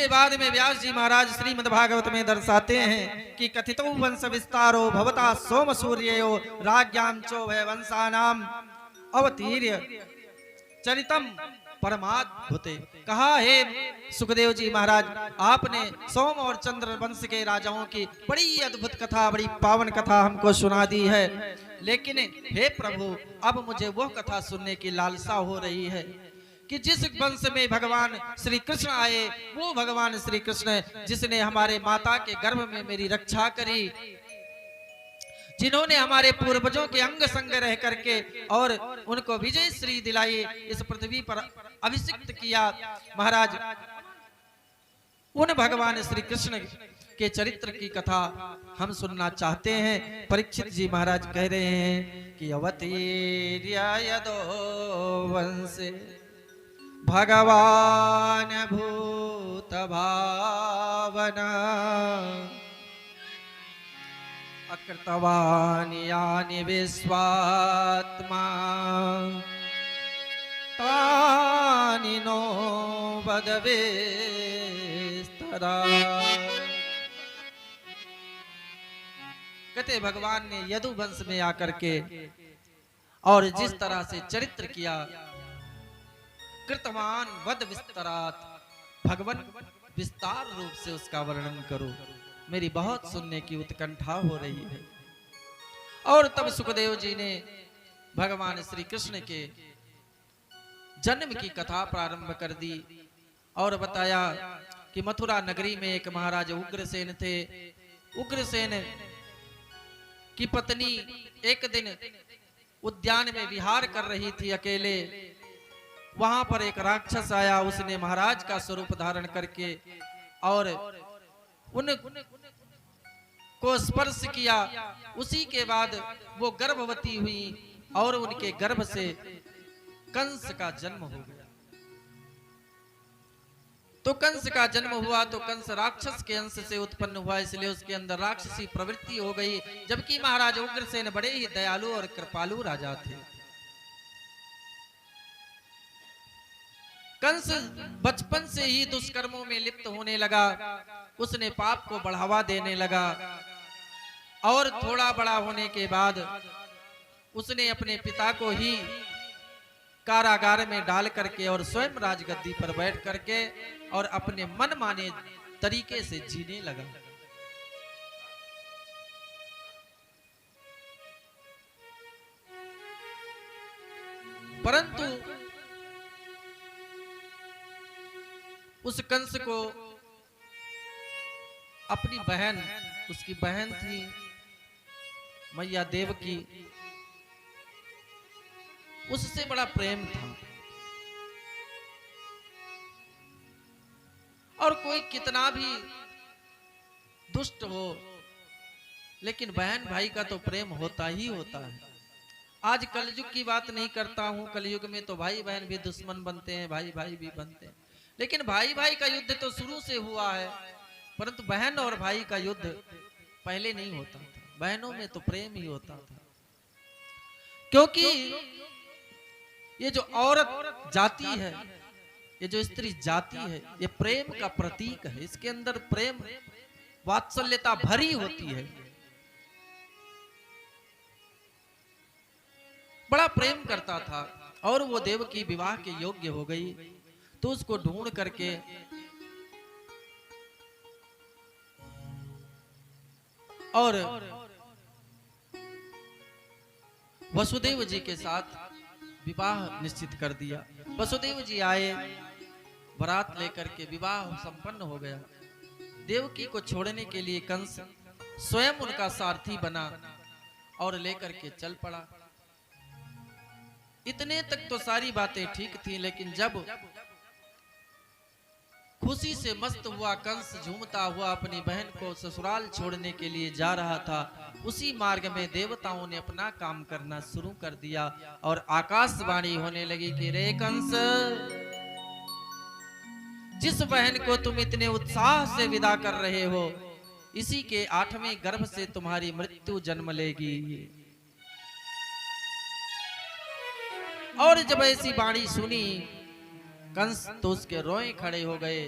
इसके बाद में व्यास जी महाराज श्रीमद् भागवत में दर्शाते हैं कि कथितो वंश विस्तारो भवता सोम सूर्यो राज्ञाम चो भय वंशानाम अवतीर्य चरितम परमाद्भुते। कहा है सुखदेव जी महाराज, आपने सोम और चंद्र वंश के राजाओं की बड़ी अद्भुत कथा, बड़ी पावन कथा हमको सुना दी है, लेकिन हे प्रभु अब मुझे वह कथा सुनने की लालसा हो रही है कि जिस वंश में भगवान श्री कृष्ण आए, वो भगवान श्री कृष्ण जिसने हमारे माता के गर्भ में मेरी रक्षा करी, जिन्होंने हमारे पूर्वजों के अंग संग रह करके और उनको विजय श्री दिलाई, इस पृथ्वी पर अभिषिक्त किया। महाराज उन भगवान श्री कृष्ण के चरित्र की कथा हम सुनना चाहते हैं। परीक्षित जी महाराज कह रहे हैं कि अवतीर्य यदो वंशे भगवान भूत भावना अकृतवान यानि विश्वात्मा तानि नो वदवेस्तरा। कहते भगवान ने यदु वंश में आकर के और जिस तरह से चरित्र किया, कृतवान वद विस्तरात, भगवान विस्तार रूप से उसका वर्णन करो, मेरी बहुत सुनने की उत्कंठा हो रही है। और तब सुखदेव जी ने भगवान श्री कृष्ण के जन्म की कथा प्रारंभ कर दी और बताया कि मथुरा नगरी में एक महाराज उग्रसेन थे। उग्रसेन की पत्नी एक दिन उद्यान में विहार कर रही थी अकेले। वहां पर एक राक्षस आया, उसने महाराज का स्वरूप धारण करके और उन को स्पर्श किया। उसी के बाद वो गर्भवती हुई और उनके गर्भ से कंस का जन्म हो गया। तो कंस का जन्म हुआ तो कंस राक्षस के अंश से उत्पन्न हुआ, इसलिए उसके अंदर राक्षसी प्रवृत्ति हो गई। जबकि महाराज उग्रसेन बड़े ही दयालु और कृपालु राजा थे। कंस बचपन से ही दुष्कर्मों में लिप्त होने लगा, उसने पाप को बढ़ावा देने लगा और थोड़ा बड़ा होने के बाद उसने अपने पिता को ही कारागार में डाल करके और स्वयं राजगद्दी पर बैठ करके और अपने मन माने तरीके से जीने लगा। परंतु उस कंस को अपनी बहन, उसकी बहन थी मैया देवकी, उससे बड़ा प्रेम था। और कोई कितना भी दुष्ट हो, लेकिन बहन भाई का तो प्रेम होता ही होता है। आज कलयुग की बात नहीं करता हूं, कलयुग में तो भाई बहन भी दुश्मन बनते हैं, भाई भाई भी बनते हैं, लेकिन भाई भाई का युद्ध तो शुरू से हुआ है, परंतु बहन और भाई का युद्ध पहले नहीं होता था। बहनों में तो प्रेम ही होता था, क्योंकि ये जो औरत जाति है, ये जो स्त्री जाति है, ये प्रेम का प्रतीक है। इसके अंदर प्रेम वात्सल्यता भरी होती है। बड़ा प्रेम करता था और वो देवकी विवाह के योग्य हो गई तो उसको ढूंढ करके और वसुदेव जी के साथ विवाह निश्चित कर दिया। वसुदेव जी आए, बारात लेकर के विवाह संपन्न हो गया। देवकी को छोड़ने के लिए कंस स्वयं उनका सारथी बना और लेकर के चल पड़ा। इतने तक तो सारी बातें ठीक थी, लेकिन जब खुशी से मस्त हुआ कंस झूमता हुआ अपनी बहन को ससुराल छोड़ने के लिए जा रहा था, उसी मार्ग में देवताओं ने अपना काम करना शुरू कर दिया और आकाशवाणी होने लगी कि रे कंस, जिस बहन को तुम इतने उत्साह से विदा कर रहे हो, इसी के 8वें गर्भ से तुम्हारी मृत्यु जन्म लेगी। और जब ऐसी वाणी सुनी कंस तो उसके रोए खड़े हो गए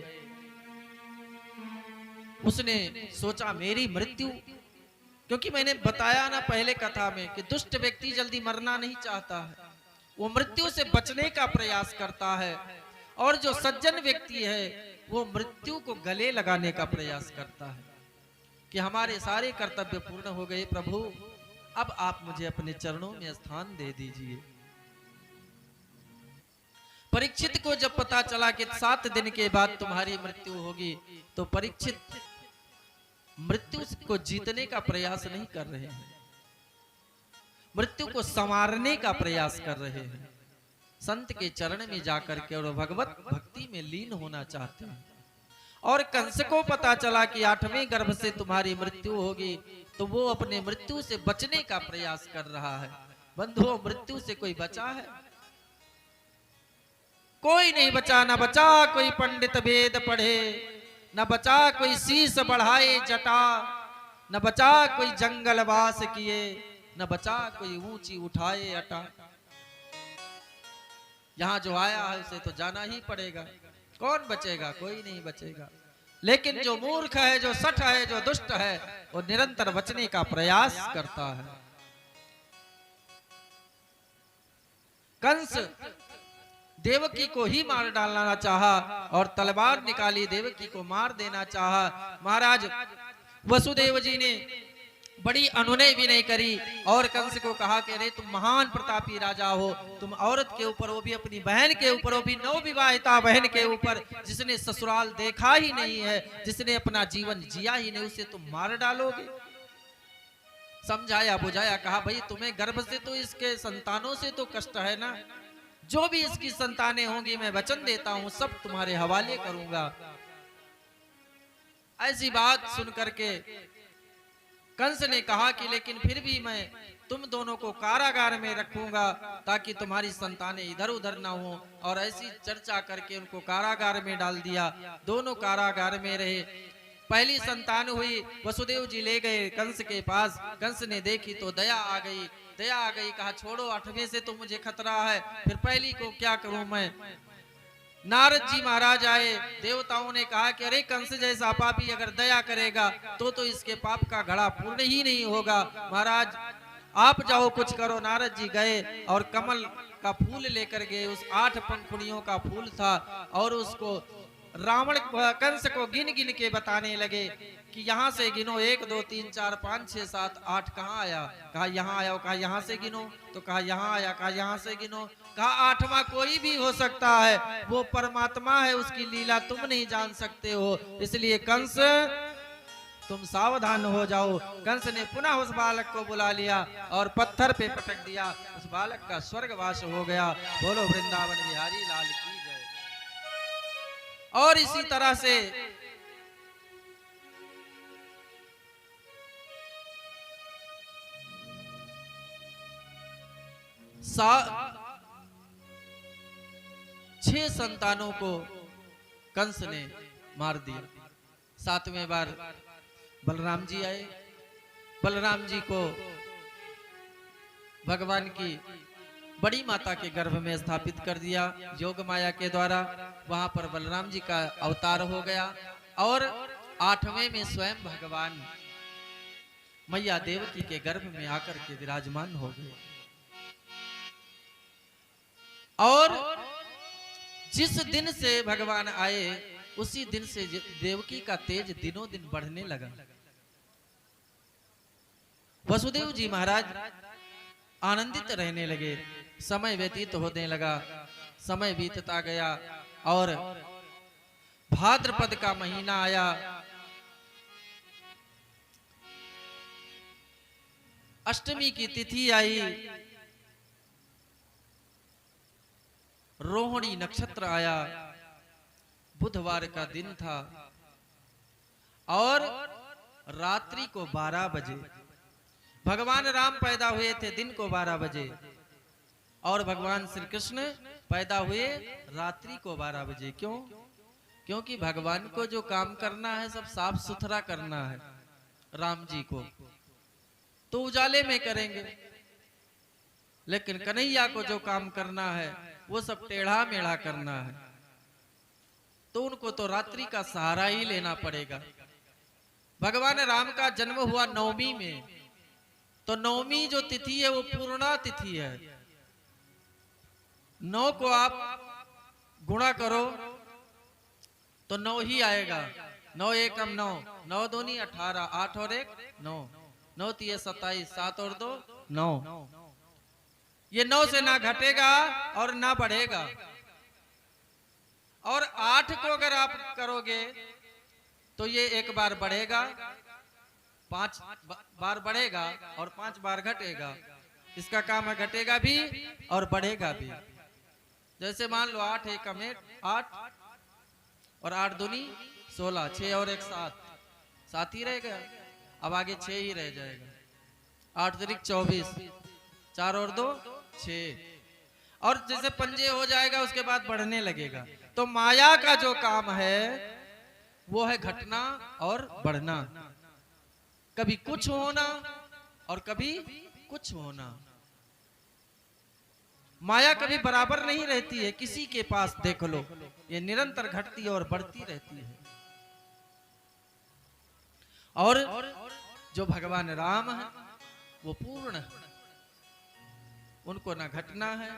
उसने सोचा मेरी मृत्यु, क्योंकि मैंने बताया ना पहले कथा में कि दुष्ट व्यक्ति जल्दी मरना नहीं चाहता है, वो मृत्यु से बचने का प्रयास करता है, और जो सज्जन व्यक्ति है वो मृत्यु को गले लगाने का प्रयास करता है कि हमारे सारे कर्तव्य पूर्ण हो गए प्रभु, अब आप मुझे अपने चरणों में स्थान दे दीजिए। परीक्षित को जब पता चला कि 7 दिन के बाद तुम्हारी मृत्यु होगी, तो परीक्षित मृत्यु को जीतने का प्रयास नहीं कर रहे हैं, मृत्यु को संवारने का प्रयास कर रहे हैं, संत के चरण में जाकर के और भगवत भक्ति में लीन होना चाहते हैं। और कंस को पता चला कि 8वें गर्भ से तुम्हारी मृत्यु होगी, तो वो अपने मृत्यु से बचने का प्रयास कर रहा है। बंधुओं, मृत्यु से कोई बचा है? कोई नहीं बचा। न बचा कोई पंडित वेद पढ़े, न बचा कोई शीश बढ़ाए जटा, न बचा कोई जंगल वास किए, न बचा कोई ऊंची उठाए अटा। यहां जो आया है उसे तो जाना ही पड़ेगा, कौन बचेगा? कोई नहीं बचेगा। लेकिन जो मूर्ख है, जो सठ है, जो दुष्ट है, वो निरंतर बचने का प्रयास करता है। कंस देवकी को ही मार डालना चाहा और तलवार निकाली, देवकी को मार देना चाहा। महाराज वसुदेव जी ने बड़ी अनुनय भी नहीं करी और कंस को कहा कि अरे तुम महान प्रतापी राजा हो, तुम औरत के ऊपर, वो भी अपनी बहन के ऊपर, वो भी नवविवाहिता बहन के ऊपर, जिसने ससुराल देखा ही नहीं है, जिसने अपना जीवन जिया ही नहीं, उसे तुम मार डालोगे? समझाया बुझाया, कहा भाई तुम्हें गर्भ से तो, इसके संतानों से तो कष्ट है ना, जो भी इसकी संतानें होंगी मैं वचन देता हूं सब तुम्हारे हवाले करूंगा। ऐसी बात सुन करके कंस ने कहा कि लेकिन फिर भी मैं तुम दोनों को कारागार में रखूंगा ताकि तुम्हारी संतानें इधर उधर ना हो। और ऐसी चर्चा करके उनको कारागार में डाल दिया। दोनों कारागार में रहे। पहली संतान हुई, वसुदेव जी ले गए कंस के पास। कंस ने देखी तो दया आ गई, दया आ गई। कहा छोड़ो, 8वें से तो मुझे खतरा है, फिर पहली को क्या करूं मैं। नारद जी महाराज आए, देवताओं ने कहा कि अरे कंस जैसा पापी अगर दया करेगा तो इसके पाप का घड़ा पूर्ण ही नहीं होगा। महाराज आप जाओ, कुछ करो। नारद जी गए और कमल का फूल लेकर गए। उस 8 पंखुड़ियों का फूल था और उसको रावण कंस को गिन गिन के बताने लगे कि यहाँ से गिनो, 1 2 3 4 5 6 7 8 कहाँ आया? कहा यहाँ आया। कहा यहाँ से गिनो, तो कहा यहाँ आया। कहा यहाँ से गिनो। कहा 8वां कोई भी हो सकता है, वो परमात्मा है, उसकी लीला तुम नहीं जान सकते हो, इसलिए कंस तुम सावधान हो जाओ। कंस ने पुनः उस बालक को बुला लिया और पत्थर पे पटक दिया। उस बालक का स्वर्गवास हो गया। बोलो वृंदावन बिहारी लाल की जय। और इसी तरह से छह संतानों को कंस ने मार दिया। 7वें बार बलराम जी आए। बलराम जी को भगवान की बड़ी माता के गर्भ में स्थापित कर दिया योग माया के द्वारा। वहां पर बलराम जी का अवतार हो गया और 8वें में स्वयं भगवान मैया देवकी के गर्भ में आकर के विराजमान हो गए। और जिस दिन से भगवान आए उसी दिन से देवकी का तेज दिनों दिन बढ़ने लगा। वसुदेव जी महाराज आनंदित रहने लगे। समय व्यतीत होने लगा। समय बीतता गया और भाद्रपद का महीना आया। अष्टमी की तिथि आई। रोहिणी नक्षत्र आया। बुधवार का दिन था और रात्रि को 12 बजे भगवान राम पैदा हुए थे। दिन को 12 बजे और भगवान श्री कृष्ण पैदा हुए रात्रि को 12 बजे। क्यों? क्योंकि भगवान को जो काम करना है सब साफ सुथरा करना है। राम जी को तो उजाले में करेंगे, लेकिन कन्हैया को जो काम करना है वो सब टेढ़ा मेढ़ा करना है, तो उनको तो रात्रि का सहारा ही लेना पड़ेगा। भगवान राम का जन्म हुआ नवमी में, तो नवमी जो तिथि है वो पूर्णा तिथि है। 9 को आप गुणा करो तो 9 ही आएगा। 9 एकम 9, 9 दूनी 18, 8 और 1 9, 9 तिये 27, 7 और 2 9। ये 9 से ना घटेगा और ना बढ़ेगा। और 8 को अगर आप करोगे तो ये एक बार बढ़ेगा, 5 बार बढ़ेगा और 5 बार घटेगा। इसका काम है घटेगा भी और बढ़ेगा भी। जैसे मान लो 8 एकम 8 और 8 दूनी 16, 6 और 1 7, 7 ही रहेगा। अब आगे 6 ही रह जाएगा। 8 तिरिक 24, 4 और 2 6। और जैसे पंजे हो जाएगा उसके बाद बढ़ने लगेगा। तो माया का जो काम है वो है घटना और बढ़ना, कभी कुछ होना और कभी कुछ होना। माया कभी बराबर नहीं रहती है। किसी के पास देख लो, ये निरंतर घटती और बढ़ती रहती है। और जो भगवान राम है वो पूर्ण है, उनको ना घटना है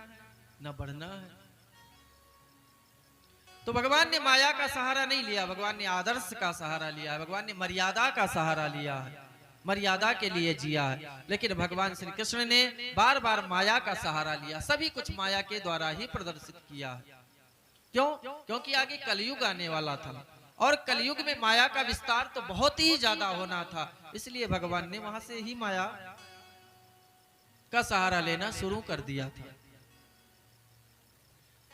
ना बढ़ना है। तो भगवान ने माया का सहारा नहीं लिया, भगवान ने आदर्श का सहारा लिया है, भगवान ने मर्यादा का सहारा लिया है, मर्यादा के लिए जिया है। लेकिन भगवान श्री कृष्ण ने बार बार माया का सहारा लिया, सभी कुछ माया के द्वारा ही प्रदर्शित किया है। क्यों? क्योंकि आगे कलयुग आने वाला था और कलयुग में माया का विस्तार तो बहुत ही ज्यादा होना था। इसलिए भगवान ने वहां से ही माया का सहारा लेना शुरू कर दिया था।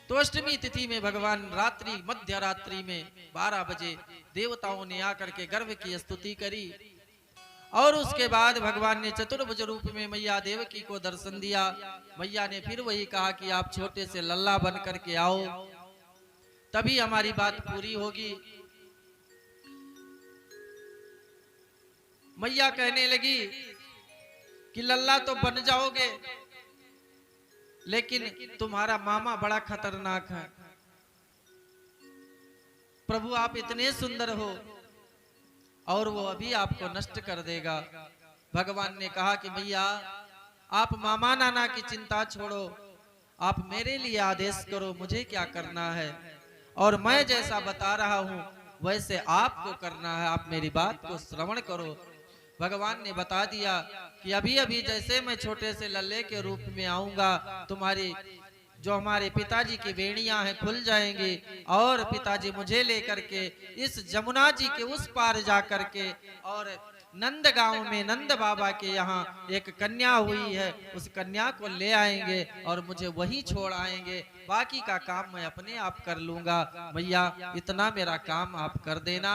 तो अष्टमी तिथि में भगवान रात्रि मध्य रात्रि में 12 बजे देवताओं ने आकर के गर्भ की स्तुति करी और उसके बाद भगवान ने चतुर्भुज रूप में मैया देवकी को दर्शन दिया। मैया ने फिर वही कहा कि आप छोटे से लल्ला बन करके आओ, तभी हमारी बात पूरी होगी। मैया कहने लगी कि लल्ला तो बन जाओगे, लेकिन तुम्हारा मामा बड़ा खतरनाक है। प्रभु आप इतने सुंदर हो और वो अभी आपको नष्ट कर देगा। भगवान ने कहा कि भैया आप मामा नाना की चिंता छोड़ो, आप मेरे लिए आदेश करो मुझे क्या करना है, और मैं जैसा बता रहा हूं वैसे आपको करना है। आप मेरी बात को श्रवण करो। भगवान ने बता दिया कि अभी अभी जैसे मैं छोटे से लल्ले के रूप में आऊंगा, तुम्हारी जो हमारे पिताजी की वेणियां हैं खुल जाएंगी और पिताजी मुझे लेकर के इस जमुना जी के उस पार जा करके और नंद गांव में नंद बाबा के यहाँ एक कन्या हुई है, उस कन्या को ले आएंगे और मुझे वही छोड़ आएंगे। बाकी का काम मैं अपने आप कर लूंगा। भैया इतना मेरा काम आप कर देना।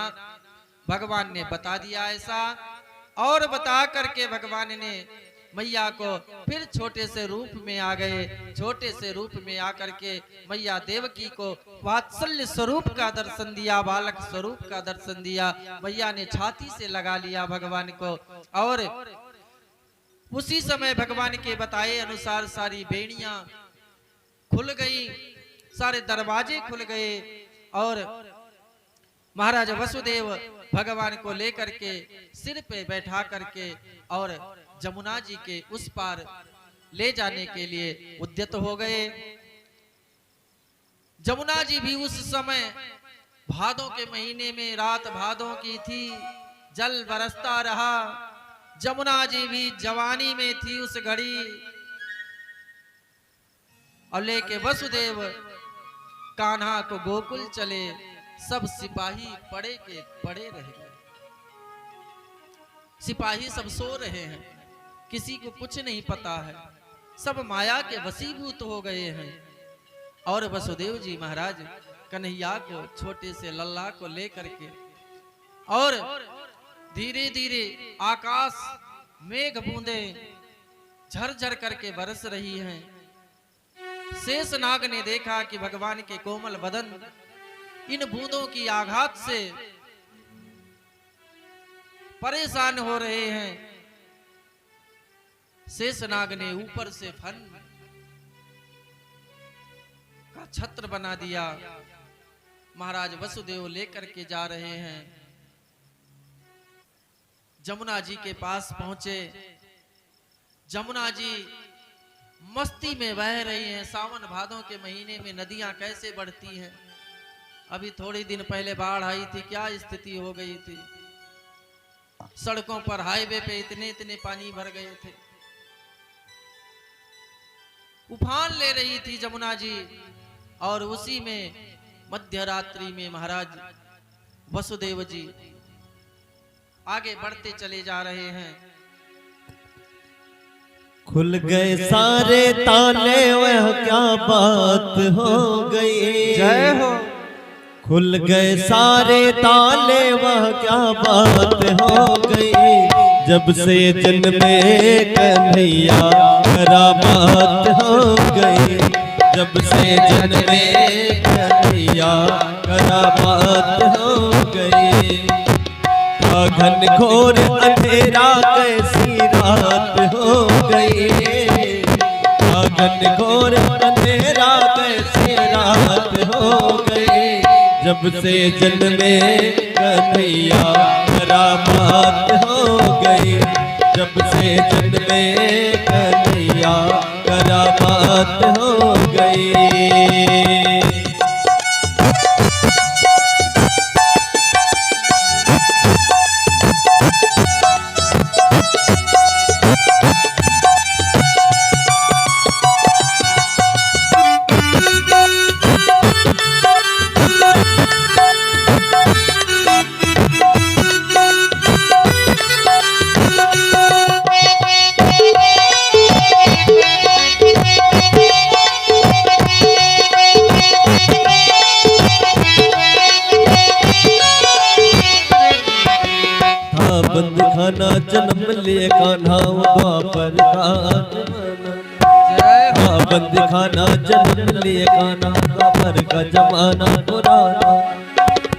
भगवान ने बता दिया ऐसा, और बता करके भगवान ने मैया को फिर छोटे से रूप में आ गए। छोटे से रूप में आकर के मैया देवकी को वात्सल्य स्वरूप का दर्शन दिया, बालक स्वरूप का दर्शन दिया। मैया ने छाती से लगा लिया भगवान को और उसी समय भगवान के बताए अनुसार सारी बेड़ियां खुल गई, सारे दरवाजे खुल गए और महाराज वसुदेव भगवान को लेकर के सिर पे बैठा करके और जमुना जी के उस पार ले जाने के लिए उद्यत हो गए। जमुना जी भी उस समय भादों के महीने में रात भादों की थी, जल बरसता रहा। जमुना जी भी जवानी में थी उस घड़ी और लेके वसुदेव कान्हा को गोकुल चले। सब सिपाही पड़े के पड़े रह गए, सिपाही सब सो रहे हैं, किसी को कुछ नहीं पता है, सब माया के वशीभूत हो गए हैं। और वसुदेव जी महाराज कन्हैया को छोटे से लल्ला को लेकर के और धीरे धीरे आकाश मेघ बूंदे झरझर करके बरस रही हैं। शेषनाग ने देखा कि भगवान के कोमल बदन इन बूंदों की आघात से परेशान हो रहे हैं। शेषनाग ने ऊपर से फन का छत्र बना दिया। महाराज वसुदेव लेकर के जा रहे हैं जमुना जी के पास पहुंचे। जमुना जी मस्ती में बह रही हैं। सावन भादों के महीने में नदियां कैसे बढ़ती हैं। अभी थोड़ी दिन पहले बाढ़ आई थी, क्या स्थिति हो गई थी। सड़कों पर हाईवे पे इतने इतने पानी भर गए थे। उफान ले रही थी जमुना जी। और उसी में मध्य रात्रि में महाराज वसुदेव जी आगे बढ़ते चले जा रहे हैं। खुल गए सारे ताले, वह क्या बात हो गई। जय हो। खुल गए सारे ताले, वह क्या बात हो गई। जब से जन्मे कन्हैया करामात हो गई। जब से जन्मे कन्हैया करामात हो गई। घन घोर अंधेरा कैसी रात हो गई। घन घोर अंधेरा कैसी रात हो गई। जब से जन्मे कन्हैया करामात हो गई। जब से जन्मे कन्हैया करामात हो गई। बंद खाना जन्म लिए कान्हा द्वापर का जमाना। बंद खाना जन्म लिए कान्हा द्वापर का जमाना पुराना।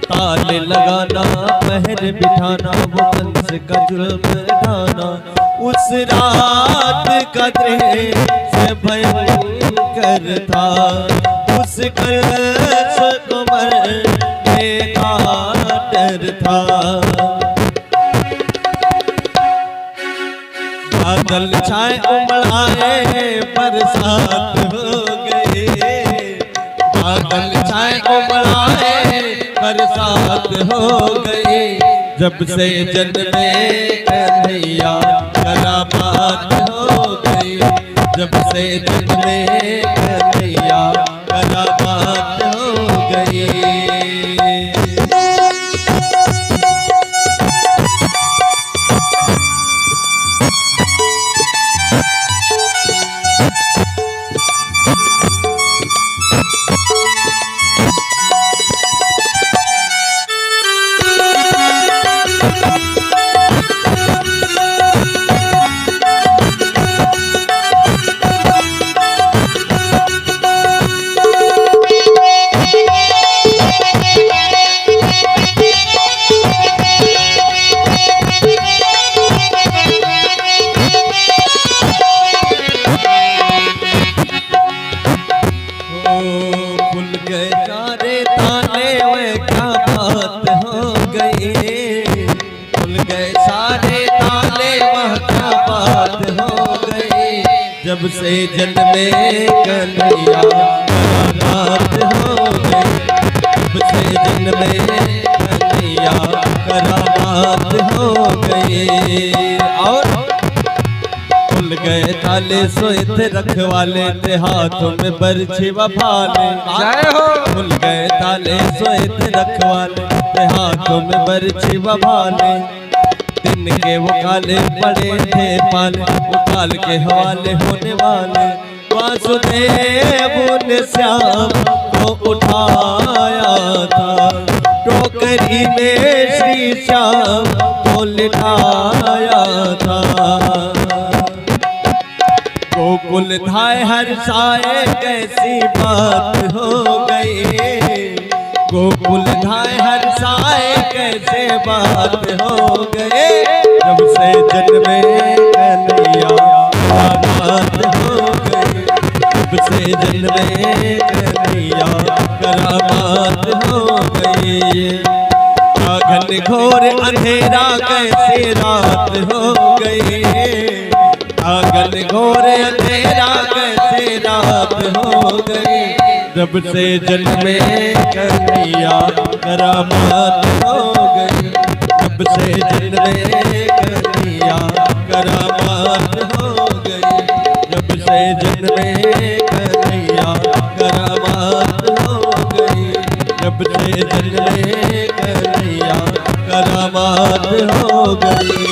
ताले लगाना पहर बिठाना, वो कंस का जुल्म ढाना। उस रात का दृश्य भयंकर था। उस कंस को मरने का डर था। बादल छाए उमड़ाए बरसात हो गए। बादल छाए उमड़ाए बरसात हो गए। जब से जन्मे कन्हैया करामात हो गई। जब से जन्मे कन्हैया करामात हो गई। जब से जन्मे कन्हैया करामात हो गई। जब से जन्मे कन्हैया करामात हो गई। और खुल गए ताले सोए थे रखवाले, थे हाथों में बरछी वफाले। खुल गए ताले सोए थे रखवाले, थे हाथों में बरछी वफाले। दिन के वो काले पड़े थे पाले, वो काल के हवाले होने वाले। वासुदेव ने श्याम को उठाया था। टोकरी में श्री श्याम को लिटाया था। गोकुल धाय हर्षाए कैसी बात हो गई। गोकुल धाय हर्षाए कैसे बात हो गए। जब से जन्मे कन्हैया करामात हो गई। जब से जन्मे कन्हैया करामात हो गई। घन घोर अंधेरा कैसे रात हो गई, आंगन घोर अंधेरा कैसे रात हो गई। जब से जन्मे कन्हैया करामात हो गई, जब से जन्मे कन्हैया करामात हो गई, जब से जन्मे कन्हैया करामात हो गई, जब से जन्मे कन्हैया करामात हो गई।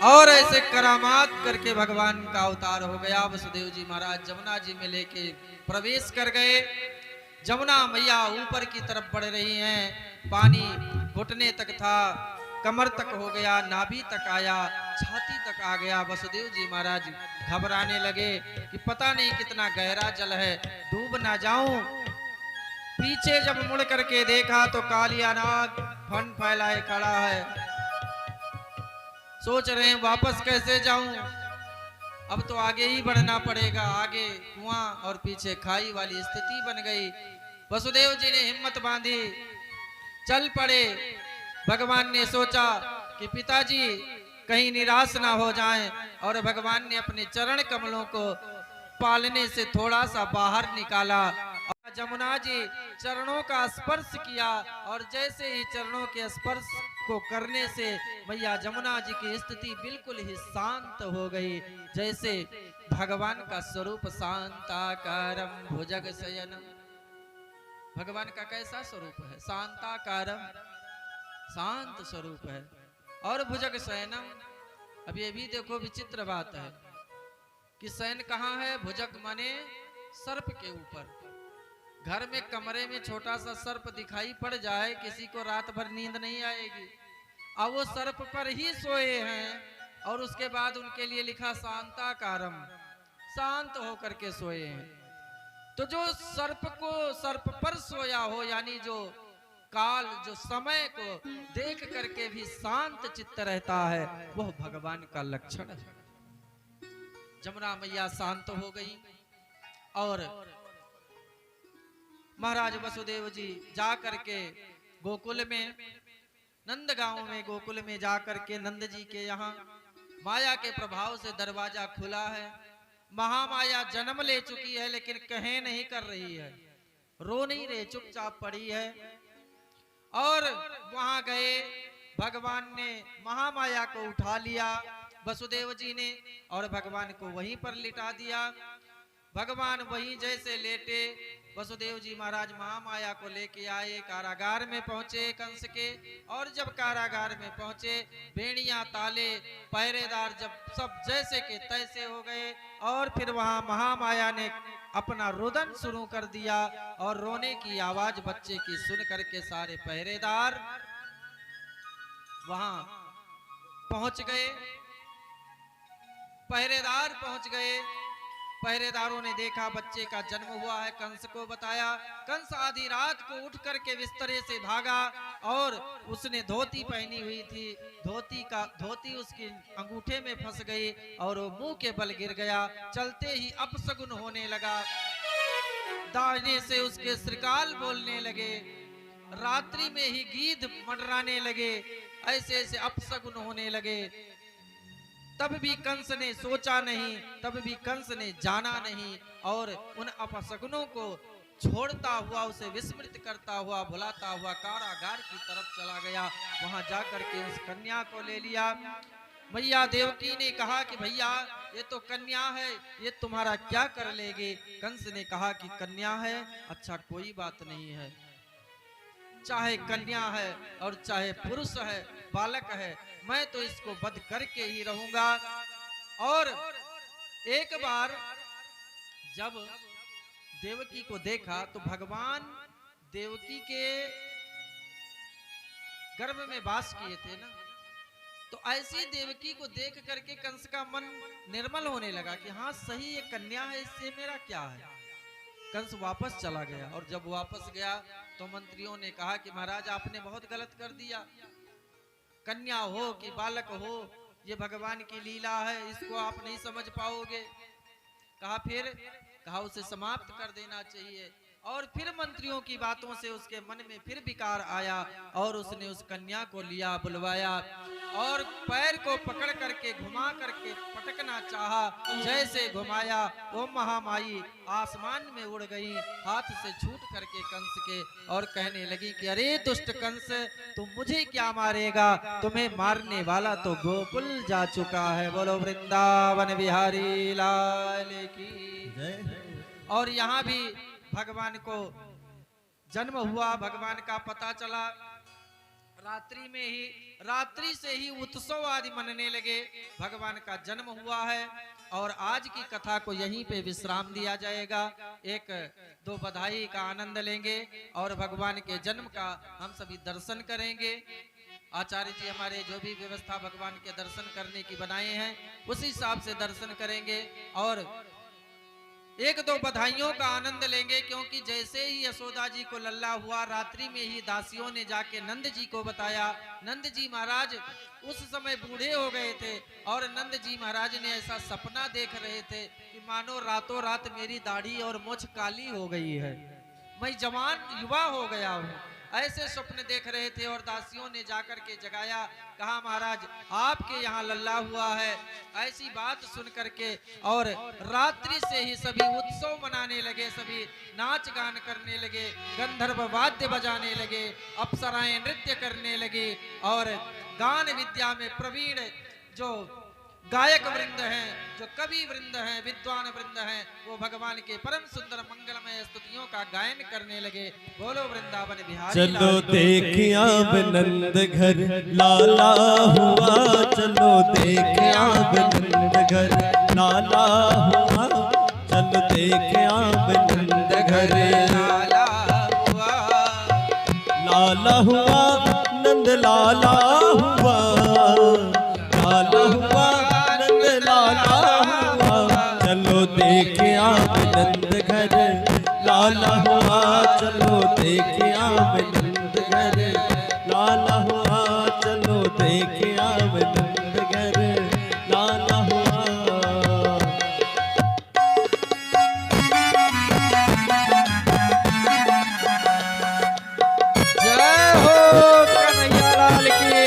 और ऐसे करामात करके भगवान का अवतार हो गया। वसुदेव जी महाराज जमुना जी में लेके प्रवेश कर गए। जमुना मैया ऊपर की तरफ बढ़ रही हैं, पानी घुटने तक था, कमर तक हो गया, नाभि तक आया, छाती तक आ गया। वसुदेव जी महाराज घबराने लगे कि पता नहीं कितना गहरा जल है, डूब ना जाऊं। पीछे जब मुड़ करके देखा तो कालिया नाग फन फैलाए खड़ा है। सोच रहे हैं वापस कैसे जाऊं, अब तो आगे ही बढ़ना पड़ेगा। आगे कुआं और पीछे खाई वाली स्थिति बन गई। वसुदेव जी ने हिम्मत बांधी, चल पड़े। भगवान ने सोचा कि पिताजी कहीं निराश ना हो जाएं, और भगवान ने अपने चरण कमलों को पालने से थोड़ा सा बाहर निकाला। और जमुना जी चरणों का स्पर्श किया, और जैसे ही चरणों के स्पर्श को करने से मैया जमुना जी की स्थिति बिल्कुल ही शांत हो गई, जैसे भगवान का स्वरूप शांताकारम भुजग शयनम। भगवान का कैसा स्वरूप है? शांताकारम, शांत स्वरूप है। और भुजग शयनम, अब ये भी देखो विचित्र बात है कि शयन कहाँ है? भुजग माने सर्प के ऊपर। घर में कमरे में छोटा सा सर्प दिखाई पड़ जाए, किसी को रात भर नींद नहीं आएगी। अब वो सर्प पर ही सोए हैं, और उसके बाद उनके लिए लिखा शांताकारम, शांत होकर के सोए हैं। तो जो सर्प पर सोया हो, यानी जो काल, जो समय को देख करके भी शांत चित्त रहता है, वह भगवान का लक्षण है। जमुना मैया शांत हो गई, और महाराज वसुदेव जी जा करके गोकुल में, नंद गांव में, गोकुल में जाकर के नंद जी के यहाँ माया के प्रभाव से दरवाजा खुला है। महामाया जन्म ले चुकी है, लेकिन कहे नहीं कर रही है, रो नहीं रही, चुपचाप पड़ी है। और वहां गए, भगवान ने महामाया को उठा लिया वसुदेव जी ने, और भगवान को वहीं पर लिटा दिया। भगवान वहीं जैसे लेटे, वसुदेव जी महाराज महामाया को लेके आए, कारागार में पहुंचे कंस के। और जब कारागार में पहुंचे, बेड़ियां, ताले, पहरेदार जब सब जैसे के तैसे हो गए, और फिर वहां महामाया ने अपना रुदन शुरू कर दिया, और रोने की आवाज बच्चे की सुन करके सारे पहरेदार वहां पहुंच गए। पहरेदार पहुंच गए। पहरेदारों ने देखा बच्चे का जन्म हुआ है, कंस को बताया। कंस आधी रात को उठ करके बिस्तरे से भागा, और उसने धोती पहनी हुई थी, धोती उसकी अंगूठे में फंस गई, और वो मुंह के बल गिर गया। चलते ही अपशगुन होने लगा, दाहिने से उसके श्रीकाल बोलने लगे, रात्रि में ही गीध मंडराने लगे, ऐसे ऐसे अपशगुन होने लगे। तब भी कंस ने सोचा नहीं, तब भी कंस ने जाना नहीं, और उन अपशगुनों को छोड़ता हुआ, उसे विस्मृत करता हुआ, भुलाता हुआ कारागार की तरफ चला गया। वहां जाकर के उस कन्या को ले लिया। मैया देवकी ने कहा कि भैया ये तो कन्या है, ये तुम्हारा क्या कर लेगी? कंस ने कहा कि कन्या है, अच्छा कोई बात नहीं है, चाहे कन्या है और चाहे पुरुष है, बालक है, मैं तो इसको वध करके ही रहूंगा। और एक बार जब देवकी को देखा तो भगवान देवकी के गर्भ में वास किए थे ना, तो ऐसी देवकी को देख करके कंस का मन निर्मल होने लगा कि हाँ सही ये कन्या है, इससे मेरा क्या है। कंस वापस चला गया, और जब वापस गया तो मंत्रियों ने कहा कि महाराज आपने बहुत गलत कर दिया, कन्या हो कि बालक हो ये भगवान की लीला है, इसको आप नहीं समझ पाओगे। कहा फिर, कहा उसे समाप्त कर देना चाहिए, और फिर मंत्रियों की बातों से उसके मन में फिर विकार आया और उसने उस कन्या को लिया, बुलवाया और पैर को पकड़ करके घुमा करके पटकना चाहा। जैसे घुमाया वो महामाई आसमान में उड़ गई, हाथ से छूट करके कंस के, और कहने लगी कि अरे दुष्ट कंस, तुम मुझे क्या मारेगा? तुम्हें मारने वाला तो गोकुल जा चुका है। बोलो वृंदावन बिहारी लाल की जय। और यहाँ भी भगवान को जन्म हुआ, भगवान का पता चला रात्रि में ही, रात्रि से ही उत्सव आदि मनने लगे। भगवान का जन्म हुआ है और आज की कथा को यहीं पे विश्राम दिया जाएगा। एक दो बधाई का आनंद लेंगे और भगवान के जन्म का हम सभी दर्शन करेंगे। आचार्य जी हमारे जो भी व्यवस्था भगवान के दर्शन करने की बनाए हैं उसी हिसाब से दर्शन करेंगे और एक दो बधाइयों का आनंद लेंगे। क्योंकि जैसे ही यशोदा जी को लल्ला हुआ, रात्रि में ही दासियों ने जाके नंद जी को बताया। नंद जी महाराज उस समय बूढ़े हो गए थे और नंद जी महाराज ने ऐसा सपना देख रहे थे कि मानो रातों रात मेरी दाढ़ी और मूंछ काली हो गई है, मैं जवान युवा हो गया हूँ, ऐसे स्वप्न देख रहे थे। और दासियों ने जाकर के जगाया, कहा महाराज आपके यहाँ लल्ला हुआ है। ऐसी बात सुन करके और रात्रि से ही सभी उत्सव मनाने लगे, सभी नाच गान करने लगे, गंधर्व वाद्य बजाने लगे, अप्सराएं नृत्य करने लगी और गान विद्या में प्रवीण जो गायक वृंद हैं, जो कवि वृंद हैं, विद्वान वृंद हैं, वो भगवान के परम सुंदर मंगलमय स्तुतियों का गायन करने लगे। बोलो वृंदावन बिहारी। चलो देखिया नंद घर लाला हुआ, चलो देखिया नंद घर लाला हुआ, चलो देखिया नंद घर लाला हुआ, लाला हुआ नंद लाला हुआ, लाला हुआ चलो देखिया नंद घर लाला हुआ, चलो देखिया नंद घर लाला हुआ, चलो देखिया नंद घर लाला हुआ। जय हो कन्हैया लाल की।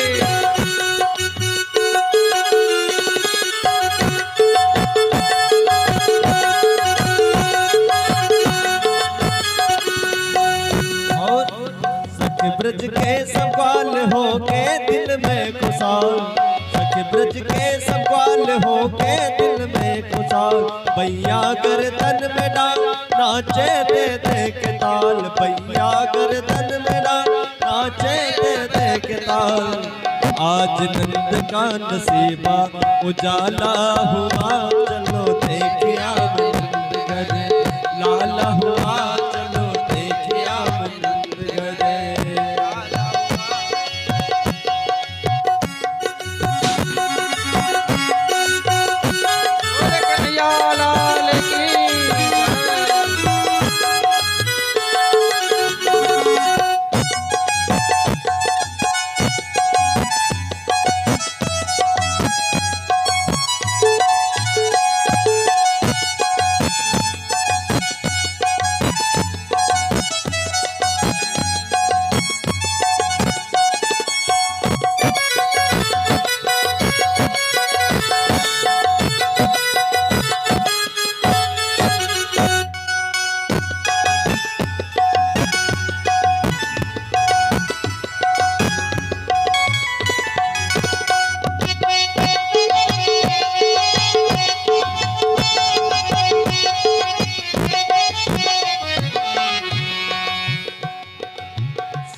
ब्रज के सवाल हो के दिल में खुशाल, सखी ब्रज के सवाल हो के दिल में खुशाल, भैया गर्दन में डाल नाचे दे दे के ताल, भैया गर्दन में डाल नाचे दे दे के ताल। आज नंद का नसीबा उजाला हुआ, चलो देखिया नंद घर लाला हुआ, चलो देखिया नंद घर।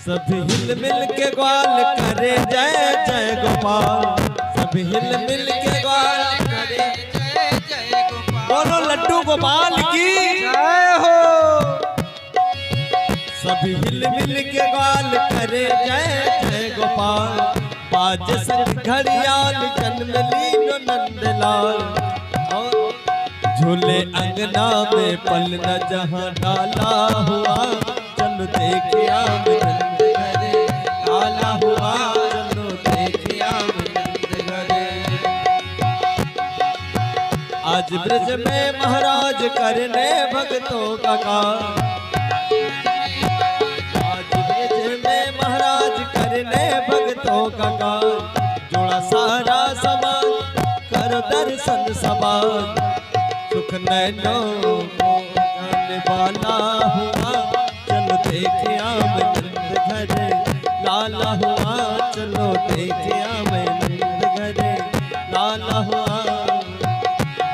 सभी हिल मिल के ग्वाल करे जय जय गोपाल, सभी हिल मिल के ग्वाल करे जय जय गोपाल। बोलो लड्डू गोपाल की जय हो। सभी हिल मिल के ग्वाल करे जय जय गोपाल, बाज संग घड़ियाल जन्म लीनो नंदलाल, और झूले अंगना में पल न जहाँ डाला हुआ, चलो देखिया नंद घर लाला हुआ, चलो देखिया नंद घर। आज ब्रज में महाराज करने भक्तों का काम, का काज, जोड़ा सारा समाज, कर दर्शन समाज। सुख नैनों को जाने वाला हुआ, चलो देखे आवे नंद घरे लाला हुआ, चलो देखे आवे नंद घरे लाला हुआ।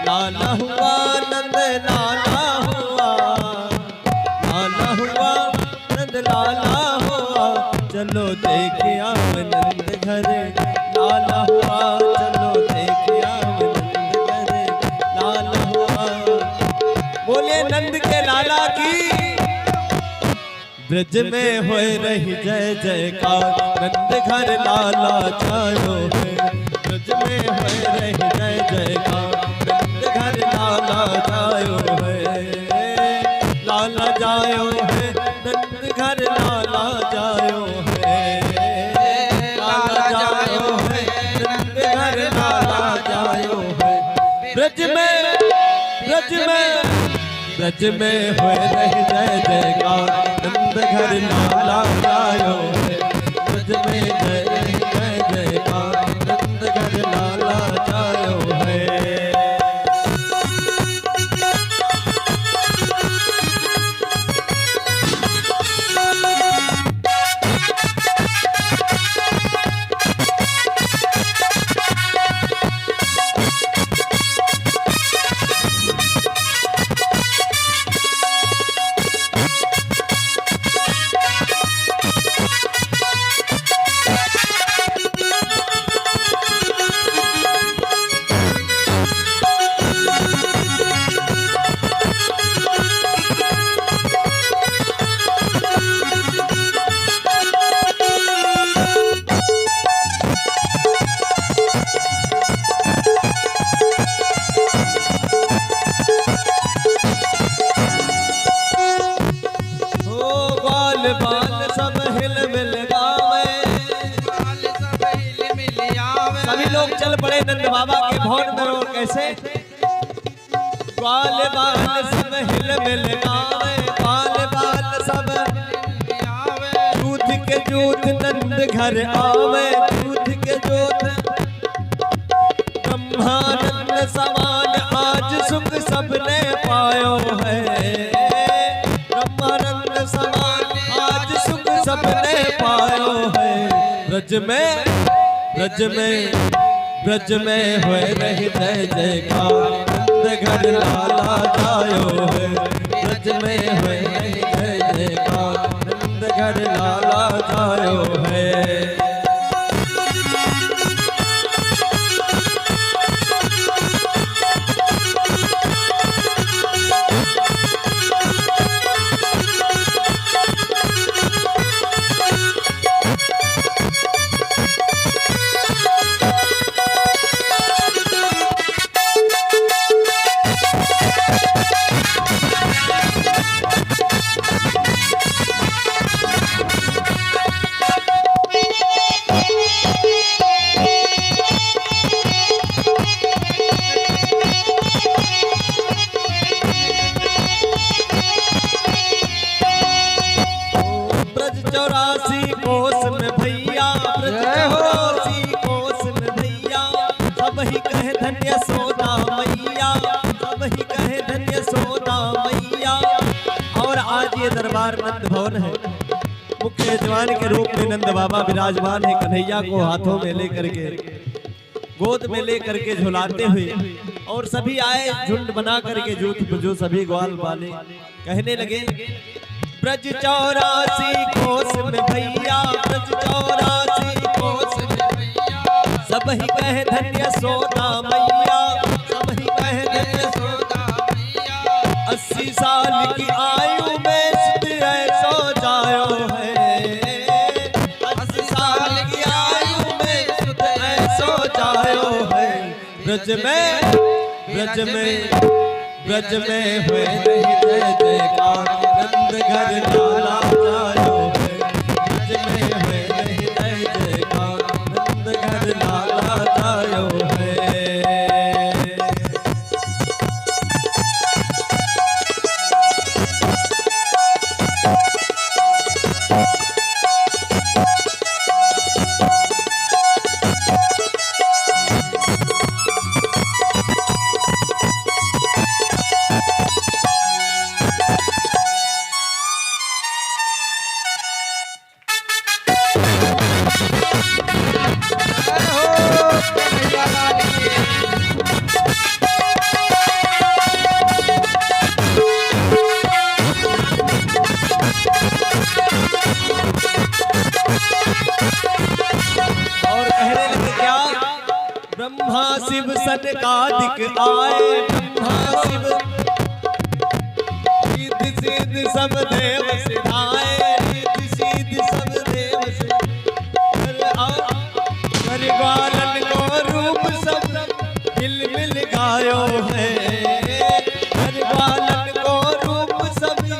लाला हुआ नंद लाला हुआ, लाला हुआ नंद लाला हुआ, चलो देखे आवे नंद घरे लाला हुआ, चलो देखे आवे नंद घरे लाला हुआ। बोले नंद के लाला की। ब्रज में होए रही जय जयकार, नंद घर लाला जायो है। ब्रज में होए रही जय जयकार, नंद घर लाला जायो है। लाला जायो है, नंद घर लाला जायो है। लाला जायो है, नंद घर लाला जायो है। ब्रज में ब्रज में होए रही जय जयकार, नंद घर लाला जायो है। ब्रज में जय जयकार, नंद घर लाला जायो है। चल पड़े नंद बाबा के भवन में। और कैसे? ग्वाल बाल सब हिल मिल गावे, ग्वाल बाल सब दूध के जोत नंद घर आवे, दूध के जोत। ब्रह्मानंद समान आज सुख सबने पायो है, ब्रह्मानंद समान आज सुख सबने पायो है। ब्रज में होए रही जय जयकार, नंद घर लाला जायो है। ब्रज में होए रही जय जयकार, नंद घर लाला जायो है। दरबार नंद भवन है। मुख्य यजमान के रूप में नंद बाबा विराजमान है। कन्हैया को हाथों में लेकर के, गोद में लेकर के झुलाते हुए, और सभी आए झुंड बना करके जो सभी ग्वाल वाले कहने लगे, ब्रज 84 कोस में भैया, ब्रज 84 कोस में भैया, सब ही कहे धन्य सोना मैया, सब ही कहे धन्य सोना मैया। 80 साल की आयु में ऐसो जायो है, 80 साल की आयु में ऐसो जायो है। ब्रज में हुए रही जय जयकार, नंद घर लाला जायो है। ब्रज में हुए रही जय जयकार, नंद घर लाला जायो है। कन्हैया लाल की। और कहने लगे क्या? ब्रह्मा शिव सनकादिक आए, ब्रह्मा शिव रिद्धि सिद्धि सब देव सिधाए, रिद्धि सिद्धि सब देव सिधाए। ग्वालन को रूप सब मिल मिल गायो है, ग्वालन को रूप सब मिल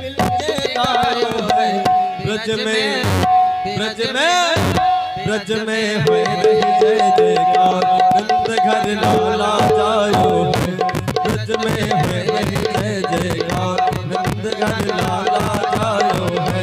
मिल के गायो है। ब्रज में हुए रही जय जयकार, नंद घर लाला जायो है। ब्रज में हुए रही जय जयकार, नंद घर लाला जायो है।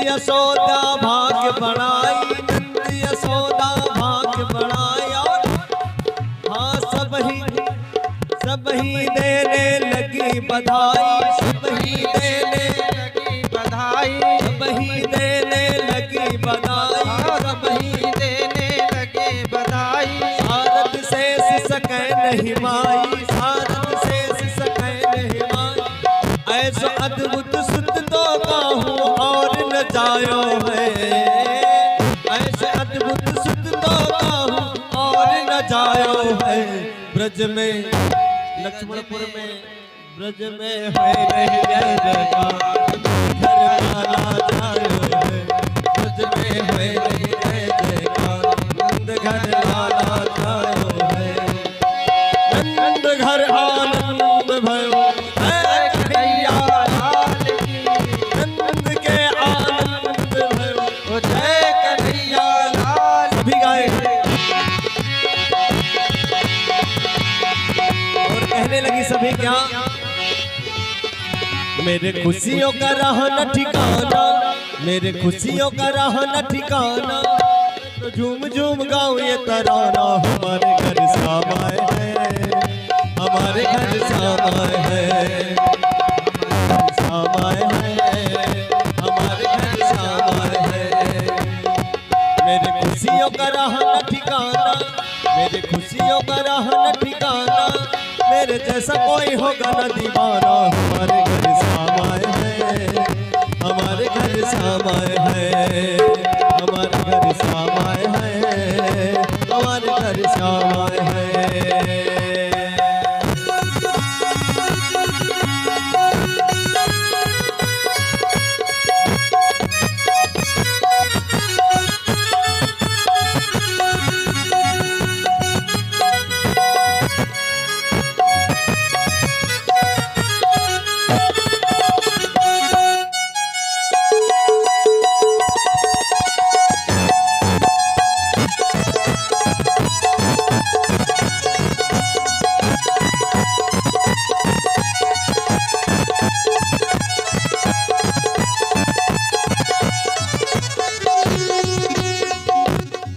यशोदा भाग्य बढ़ाई, नंद यशोदा भाग्य बढ़ाई। और हाँ सब ही देने लगी बधाई, सब ही देने लगी बधाई, सब ही देने लगी बधाई, सब ही देने लगे बधाई। शारद शेष सकै नहीं माई, शारद शेष सकै नहीं माई। ऐसा अद्भुत सुत तो काहूँ और न जायो है, ऐसे अद्भुत सुत तो काहूँ और न जायो है। ब्रज में लक्ष्मणपुर में ब्रज में है नहीं जय जयकार, घर लाला जायो है। ब्रज में है नहीं जय जयकार, नंद घर लाला जायो है। नंद घर आनंद भयो है कन्हैया लाल की, नंद के आनंद भयो जय कन्हैया लाल। सभी गाए और कहने लगी सभी क्या? मेरे खुशियों का रहा न ठिकाना, मेरे खुशियों का रहा न ठिकाना। तो झूम झूम गाऊं ये तराना, हमारे घर सामाए है, हमारे घर सामाए है, सामाए है, हमारे घर सामाए है। मेरे खुशियों का रहा न ठिकाना, मेरे खुशियों का रहा न ठिकाना। मेरे जैसा कोई होगा न दीवाना, हमारे घर सामाए है, हमारे घर सामाए है, हमारे घर सामाए है, हमारे घर सामाए है।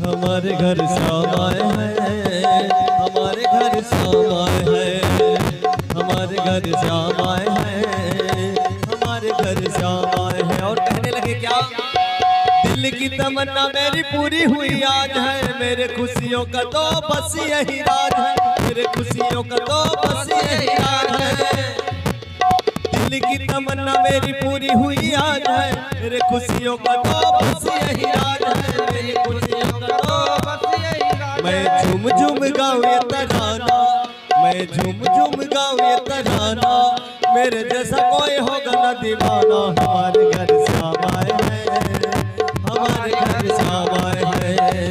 हमारे घर सामाए है, हमारे घर सामाए है, हमारे घर सामाए है, हमारे घर सामाए है। और कहने लगे क्या? दिल की तमन्ना मेरी पूरी हुई आज है, मेरे खुशियों का तो बस यही राज है, मेरे खुशियों का तो बस यही राज है। दिल की तमन्ना मेरी पूरी हुई आज है, मेरे खुशियों का तो बस यही राज है, मेरी खुशियों का तो बस यही राज है। मैं झूम झूम गाऊं ये तराना, मैं झूम झूम गाऊं ये तराना, मेरे जैसा कोई होगा न दीवाना। हमारे घर श्याम आए हैं, हमारे घर श्याम आए हैं,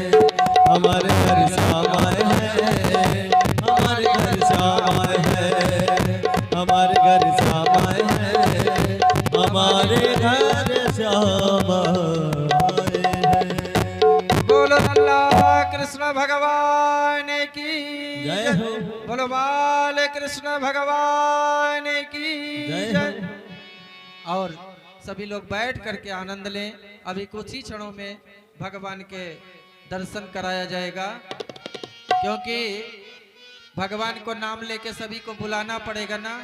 हमारे घर श्याम आए हैं, हमारे घर श्याम आए हैं, हमारे घर श्याम आए हैं, हमारे घर श्याम आए हैं। बोलो अल्लाह कृष्ण भगवान की जय हो। बोलो बाल कृष्ण भगवान की जय जय। हो। और सभी लोग बैठ करके आनंद लें। अभी कुछ ही क्षणों में भगवान के दर्शन कराया जाएगा, क्योंकि भगवान को नाम लेके सभी को बुलाना पड़ेगा ना।